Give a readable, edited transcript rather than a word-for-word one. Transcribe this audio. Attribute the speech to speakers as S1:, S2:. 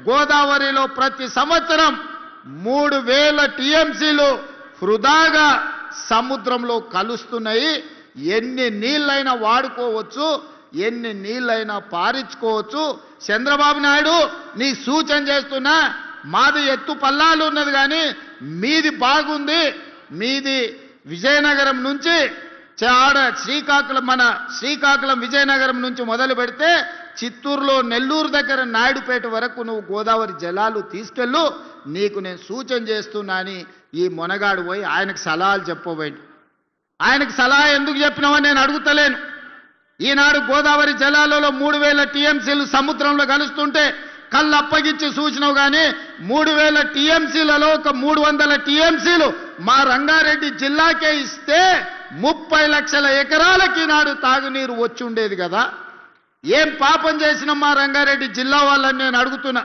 S1: గోదావరిలో ప్రతి సంవత్సరం 3000 టీఎంసీలు వృధాగా సముద్రంలో కలుస్తున్నాయి. ఎన్ని నీళ్ళైనా వాడుకోవచ్చు, ఎన్ని నీళ్ళైనా పారించుకోవచ్చు. చంద్రబాబు నాయుడు నీ సూచన చేస్తున్నా, మాది ఎత్తు పల్లాలు ఉన్నది కానీ మీది బాగుంది. మీది విజయనగరం నుంచి శ్రీకాకుళం, మన శ్రీకాకుళం విజయనగరం నుంచి మొదలు పెడితే చిత్తూరులో నెల్లూరు దగ్గర నాయుడుపేట వరకు నువ్వు గోదావరి జలాలు తీసుకెళ్ళు, నీకు నేను సూచన చేస్తున్నా అని ఈ మొనగాడు పోయి ఆయనకు సలహాలు చెప్పబోయింది. ఆయనకు సలహా ఎందుకు చెప్పినావని నేను అడుగుతలేను. ఈనాడు గోదావరి జలాలలో 3000 టీఎంసీలు సముద్రంలో కలుస్తుంటే కళ్ళు అప్పగించి సూచనవు కానీ 3000 టీఎంసీలలో ఒక 300 టీఎంసీలు మా రంగారెడ్డి జిల్లాకే ఇస్తే 30 లక్షల ఎకరాలకి ఈనాడు తాగునీరు వచ్చి ఉండేది కదా. ఏం పాపం చేసిన మా రంగారెడ్డి జిల్లా వాళ్ళని నేను అడుగుతున్నా.